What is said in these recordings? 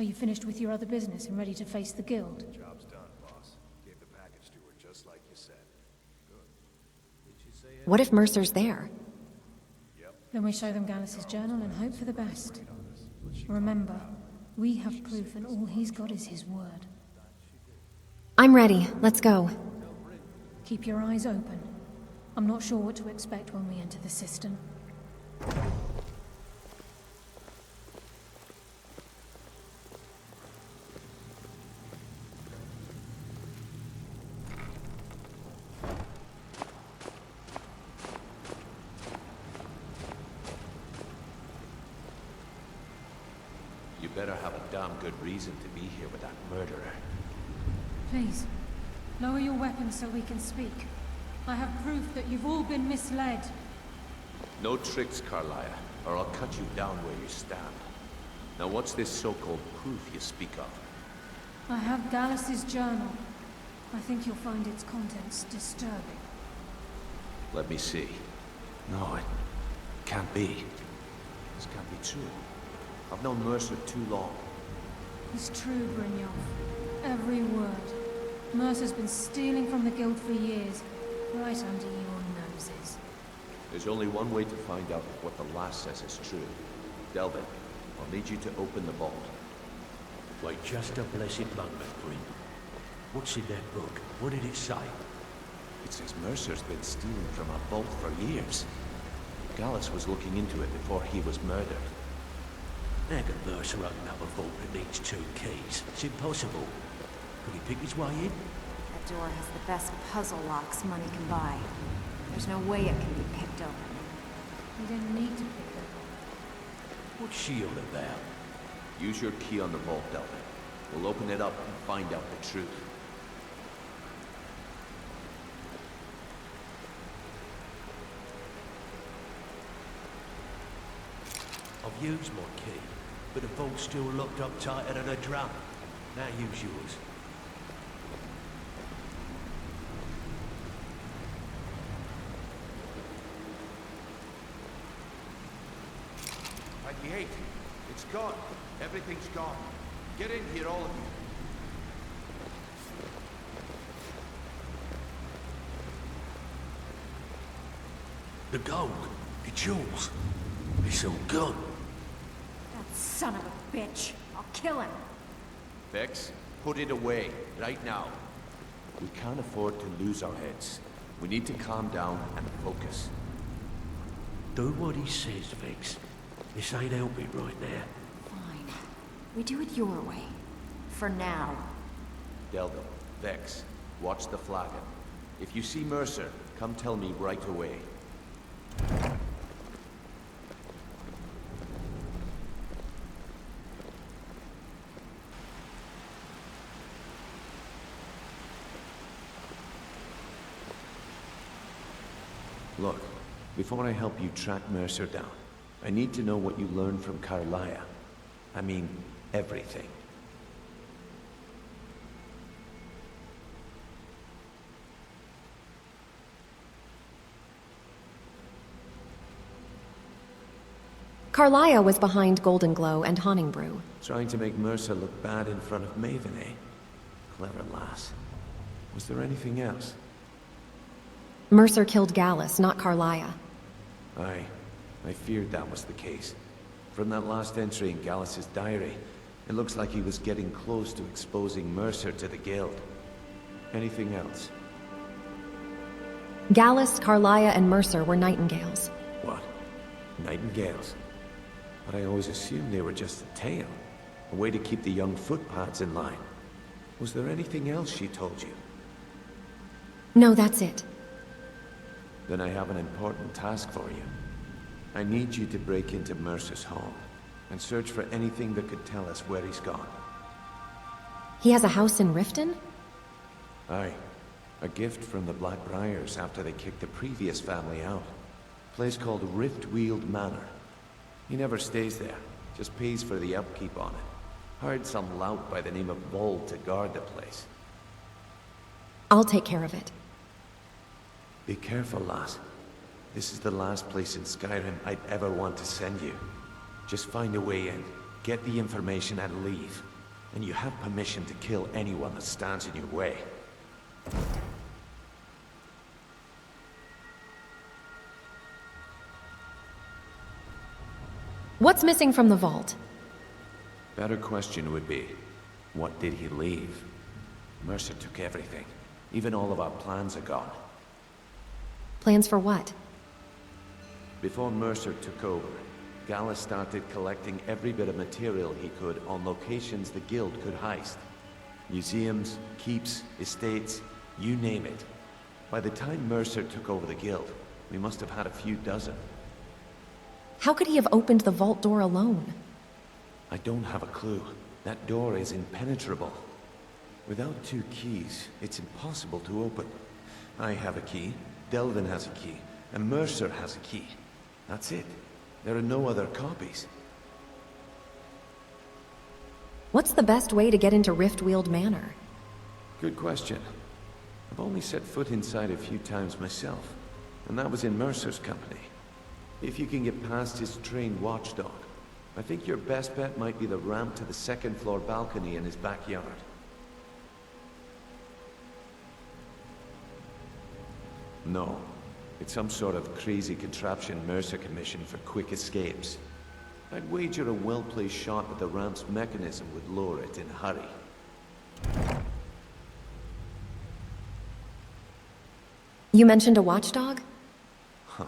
Are you finished with your other business and ready to face the guild? Job's done, boss. Gave the package to her just like you said. Good. Did she say it? What if Mercer's there? Then we show them Gallus's journal and hope for the best. Remember, we have proof and all he's got is his word. I'm ready. Let's go. Keep your eyes open. I'm not sure what to expect when we enter the cistern. You better have a damn good reason to be here with that murderer. Please, lower your weapons so we can speak. I have proof that you've all been misled. No tricks, Carlia, or I'll cut you down where you stand. Now what's this so-called proof you speak of? I have Gallus's journal. I think you'll find its contents disturbing. Let me see. No, it can't be. This can't be true. I've known Mercer too long. It's true, Brynjolf. Every word. Mercer's been stealing from the guild for years, right under your noses. There's only one way to find out if what the lass says is true. Delvin, I'll need you to open the vault. Wait just a blessed moment, Bryn. What's in that book? What did it say? It says Mercer's been stealing from our vault for years. Gallus was looking into it before he was murdered. How can Mercer open up a vault that needs 2 keys? It's impossible. Could he pick his way in? That door has the best puzzle locks money can buy. There's no way it can be picked open. You don't need to pick them. What's she all about? Use your key on the vault, Delvin. We'll open it up and find out the truth. I've used my key, but the vault's still locked up tighter than a drum. Now use yours. At the 8. It's gone. Everything's gone. Get in here, all of you. The gold, the jewels, it's all gone. That son of a bitch. I'll kill him. Vex, put it away, right now. We can't afford to lose our heads. We need to calm down and focus. Do what he says, Vex. This ain't helping right now. Fine. We do it your way. For now. Delvin, Vex, watch the flagon. If you see Mercer, come tell me right away. Look, before I help you track Mercer down, I need to know what you learned from Carlia. I mean, everything. Carlia was behind Golden Glow and Haunting Brew. Trying to make Mercer look bad in front of Maven, eh? Clever lass. Was there anything else? Mercer killed Gallus, not Carlia. Aye. I feared that was the case. From that last entry in Gallus's diary, it looks like he was getting close to exposing Mercer to the guild. Anything else? Gallus, Carlia, and Mercer were nightingales. What? Nightingales? But I always assumed they were just a tale. A way to keep the young footpads in line. Was there anything else she told you? No, that's it. Then I have an important task for you. I need you to break into Mercer's home and search for anything that could tell us where he's gone. He has a house in Riften? Aye. A gift from the Blackbriars after they kicked the previous family out. Place called Riftweald Manor. He never stays there, just pays for the upkeep on it. Hired some lout by the name of Vold to guard the place. I'll take care of it. Be careful, lass. This is the last place in Skyrim I'd ever want to send you. Just find a way in, get the information and leave. and you have permission to kill anyone that stands in your way. What's missing from the vault? Better question would be, what did he leave? Mercer took everything. Even all of our plans are gone. Plans for what? Before Mercer took over, Gallus started collecting every bit of material he could on locations the Guild could heist. Museums, keeps, estates, you name it. By the time Mercer took over the Guild, we must have had a few dozen. How could he have opened the vault door alone? I don't have a clue. That door is impenetrable. Without 2 keys, it's impossible to open. I have a key, Delvin has a key, and Mercer has a key. That's it. There are no other copies. What's the best way to get into Riftweald Manor? Good question. I've only set foot inside a few times myself, and that was in Mercer's company. If you can get past his trained watchdog, I think your best bet might be the ramp to the 2nd floor balcony in his backyard. No. It's some sort of crazy contraption Mercer commissioned for quick escapes. I'd wager a well-placed shot with the ramp's mechanism would lower it in a hurry. You mentioned a watchdog? Huh.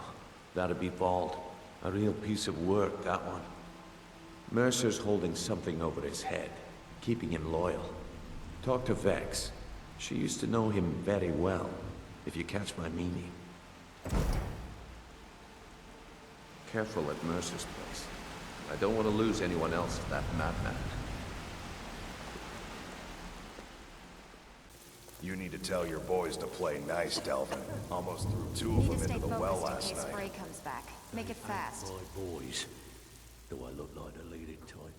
That'd be Bald. A real piece of work, that one. Mercer's holding something over his head, keeping him loyal. Talk to Vex. She used to know him very well, if you catch my meaning. Careful at Mercer's place. I don't want to lose anyone else to that madman. You need to tell your boys to play nice, Delvin. Almost threw 2 of Need them to stay into the well focused in last case night. Frey comes back. Make it fast. My boys. Do I look like the leading type?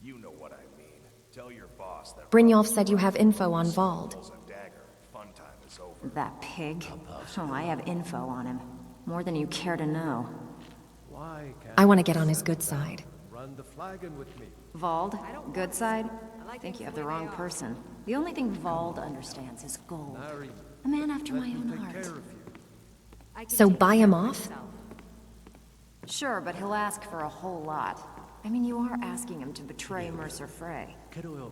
You know what I mean. Tell your boss that Brynjolf said you have info on Vald. pulls a dagger. Fun time is over. That pig? Oh, I have info on him. More than you care to know. Why can't I want to get on his good side. run the flagon with me? Vald? Good side? I think you have the wrong person. The only thing Vald understands is gold. Marry, A man after my let me own take heart. care of you. So buy him off? Sure, but he'll ask for a whole lot. I mean, you are asking him to betray Mercer Frey.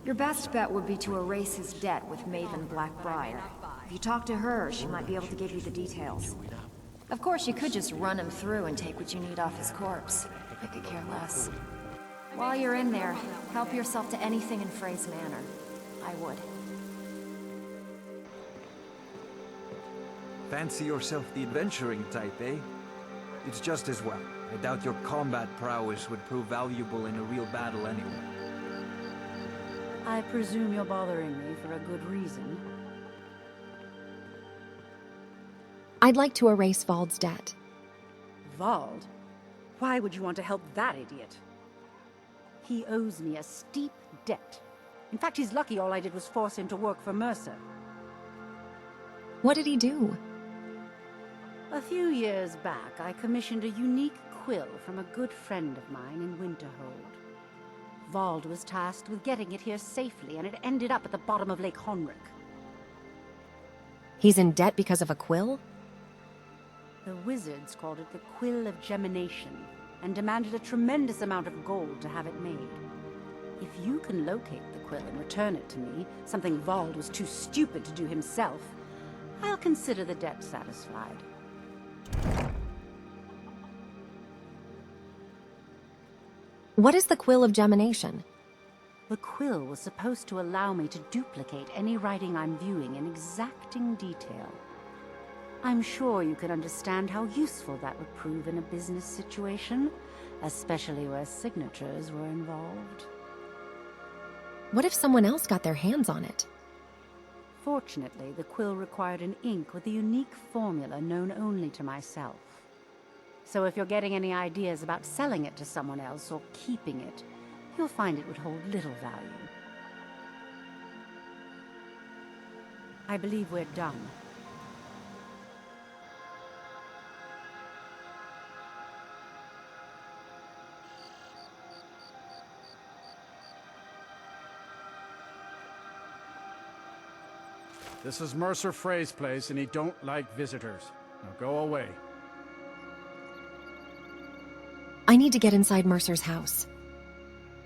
Your best bet would be to erase his debt with Maven Blackbriar. If you talk to her, she might be able to give you the details. Of course, you could just run him through and take what you need off his corpse. I could care less. While you're in there, help yourself to anything in Frey's manor. I would. Fancy yourself the adventuring type, eh? It's just as well. I doubt your combat prowess would prove valuable in a real battle anyway. I presume you're bothering me for a good reason. I'd like to erase Vald's debt. Vald? Why would you want to help that idiot? He owes me a steep debt. In fact, he's lucky all I did was force him to work for Mercer. What did he do? A few years back, I commissioned a unique quill from a good friend of mine in Winterhold. Vald was tasked with getting it here safely, and it ended up at the bottom of Lake Honrick. He's in debt because of a quill? The wizards called it the Quill of Gemination, and demanded a tremendous amount of gold to have it made. If you can locate the quill and return it to me, something Vald was too stupid to do himself, I'll consider the debt satisfied. What is the Quill of Gemination? The quill was supposed to allow me to duplicate any writing I'm viewing in exacting detail. I'm sure you can understand how useful that would prove in a business situation, especially where signatures were involved. What if someone else got their hands on it? Fortunately, the quill required an ink with a unique formula known only to myself. So if you're getting any ideas about selling it to someone else or keeping it, you'll find it would hold little value. I believe we're done. This is Mercer Frey's place, and he don't like visitors. Now go away. I need to get inside Mercer's house.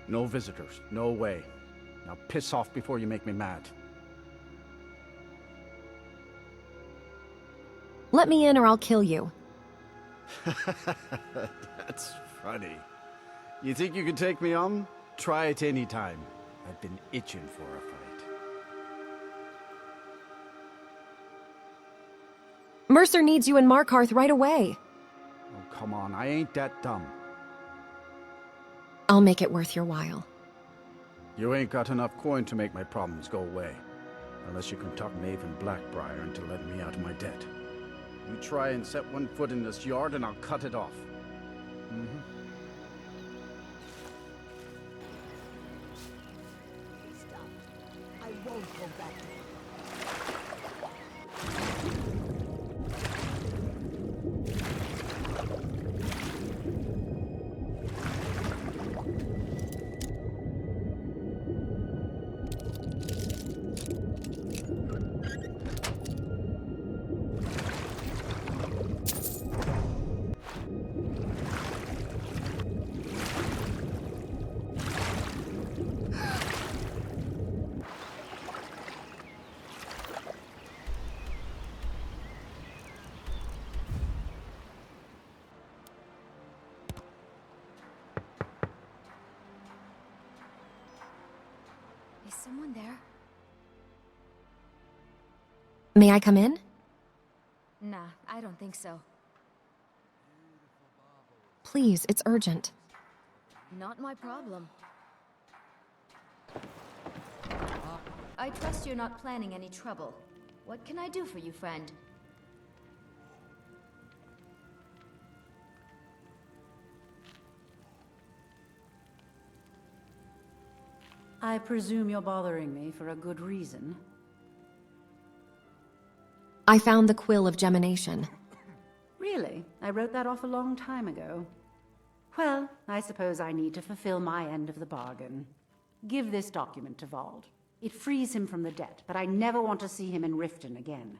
No visitors. No way. Now piss off before you make me mad. Let me in or I'll kill you. That's funny. You think you can take me on? Try it any time. I've been itching for a fight. Mercer needs you in Markarth right away. Oh, come on. I ain't that dumb. I'll make it worth your while. You ain't got enough coin to make my problems go away. Unless you can talk Maven Blackbriar into letting me out of my debt. You try and set one foot in this yard and I'll cut it off. I won't go back. Is someone there? May I come in? Nah, I don't think so. Please, it's urgent. Not my problem. I trust you're not planning any trouble. What can I do for you, friend? I presume you're bothering me for a good reason. I found the Quill of Gemination. Really? I wrote that off a long time ago. Well, I suppose I need to fulfill my end of the bargain. Give this document to Vald. It frees him from the debt, but I never want to see him in Riften again.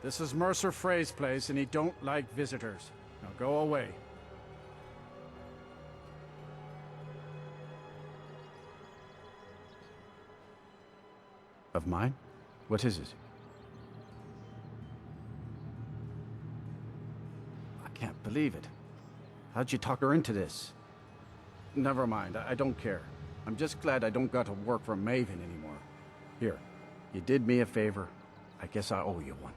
This is Mercer Frey's place, and he don't like visitors. Now go away. Of mine? What is it? I can't believe it. How'd you talk her into this? Never mind, I don't care. I'm just glad I don't got to work for Maven anymore. Here, you did me a favor. I guess I owe you one.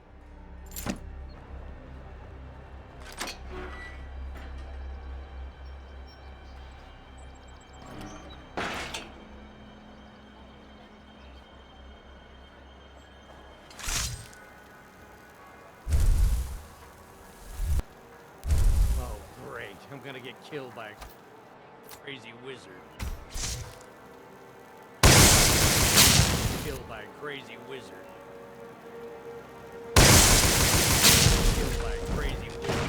Oh, great. I'm gonna get killed by a crazy wizard. Killed by a crazy wizard. Killed by a crazy wizard.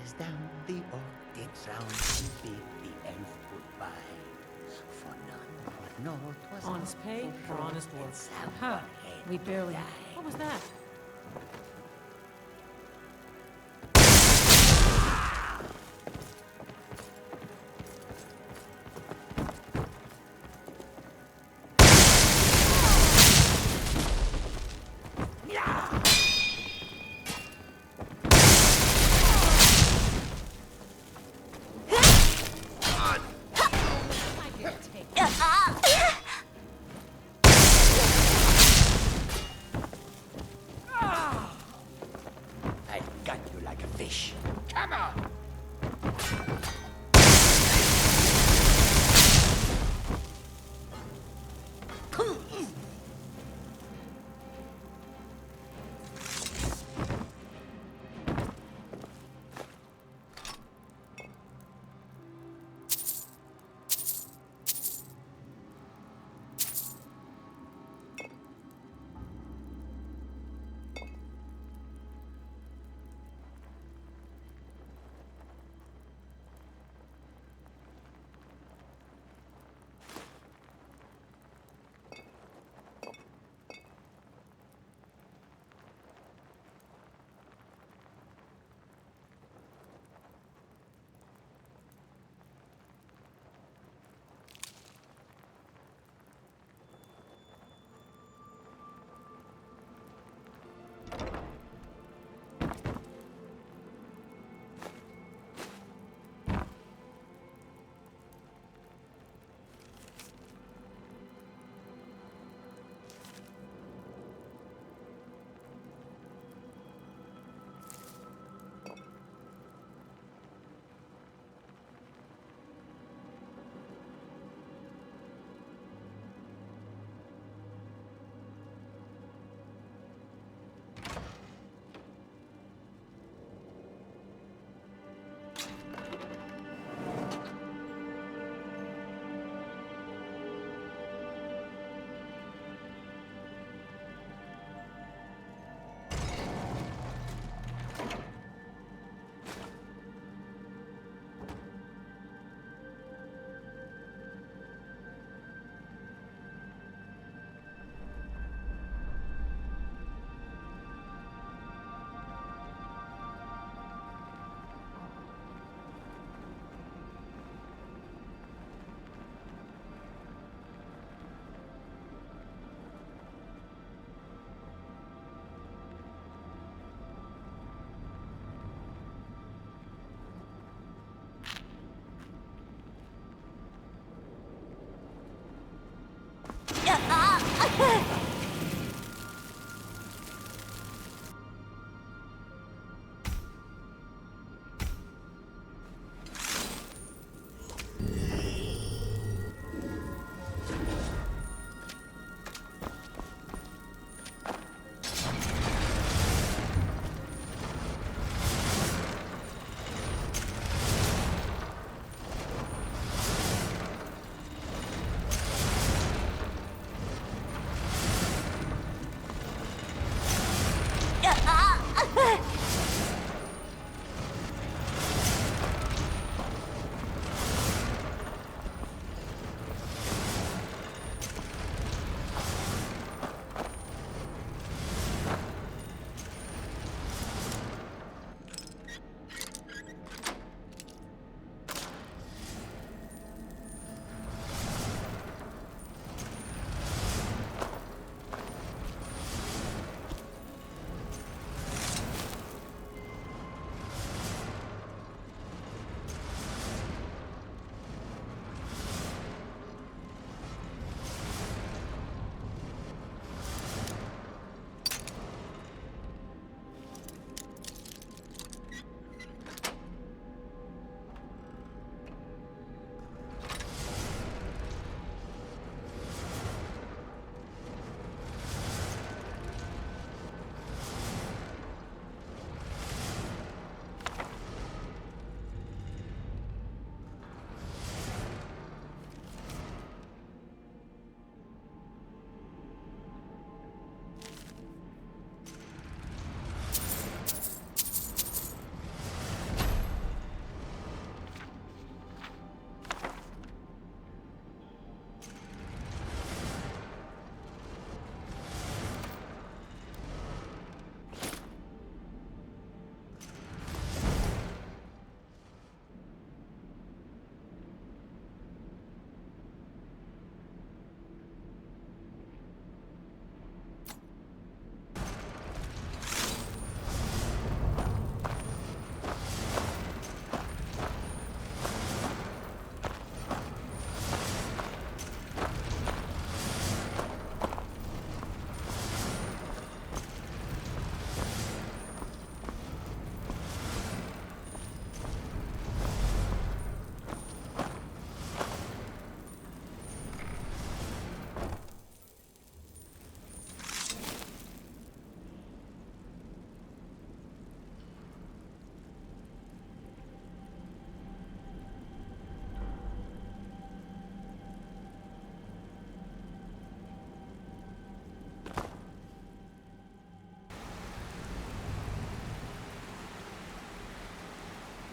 Is down, the orc gets round to bid the elf goodbye. For none but north was Honest pay for honest work. Huh. We barely... What was that?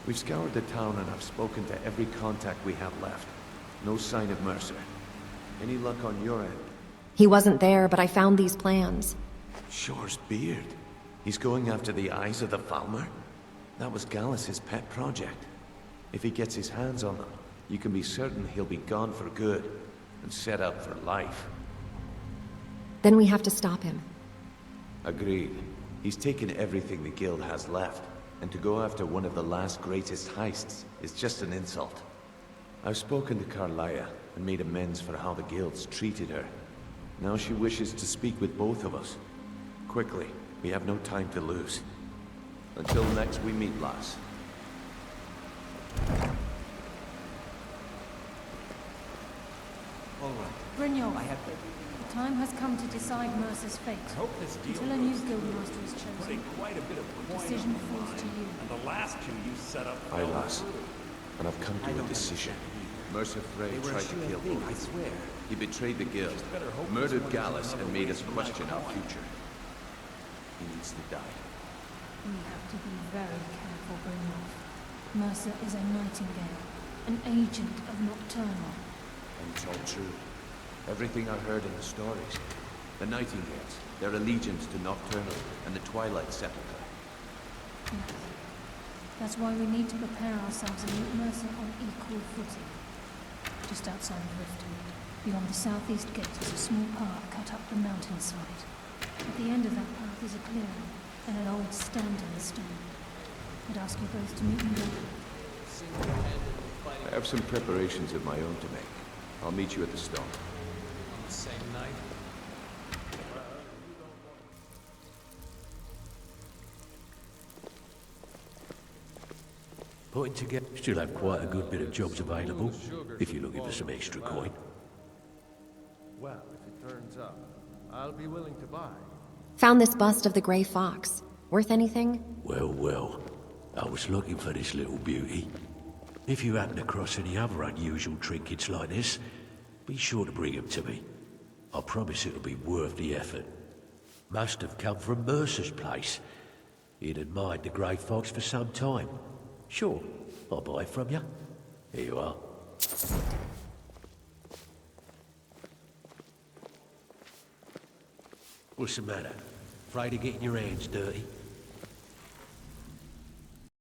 We've scoured the town and I've spoken to every contact we have left. No sign of Mercer. Any luck on your end? He wasn't there, but I found these plans. Shore's beard. He's going after the eyes of the Falmer? That was Gallus's pet project. If he gets his hands on them, you can be certain he'll be gone for good and set out for life. Then we have to stop him. Agreed. He's taken everything the guild has left, and to go after one of the last greatest heists is just an insult. I've spoken to Carlaia and made amends for how the guilds treated her. Now she wishes to speak with both of us. Quickly, we have no time to lose. Until next we meet, lass. All right. Brynjolf, I have the time has come to decide Mercer's fate. I hope this deal Until a new goes guildmaster is chosen, putting quite a bit of the decision falls to you. And the last two you set up. Aye, lass. And I've come to a decision. Mercer Frey tried to kill both. I swear. He betrayed the guild, murdered Gallus, and made us question our future. He needs to die. We have to be very careful, Brynjolf. Mercer is a nightingale, an agent of Nocturnal. And it's all true. Everything I heard in the stories. The Nightingales, their allegiance to Nocturnal, and the Twilight Sepulchre. Yes. That's why we need to prepare ourselves and meet Mercer on equal footing. Just outside of Riftwood, beyond the southeast gate is a small path cut up the mountainside. At the end of that path is a clearing, and an old stand in the stone. I'd ask you both to meet me there. I have some preparations of my own to make. I'll meet you at the stone. On the same night. Putting together, still have quite a good bit of jobs available, if you're looking for some extra coin. Well, if it turns up, I'll be willing to buy. Found this bust of the Grey Fox. Worth anything? Well, well, I was looking for this little beauty. If you happen across any other unusual trinkets like this, be sure to bring them to me. I promise it'll be worth the effort. Must have come from Mercer's place. He'd admired the Grey Fox for some time. Sure, I'll buy it from you. Here you are. What's the matter? Afraid of getting your hands dirty?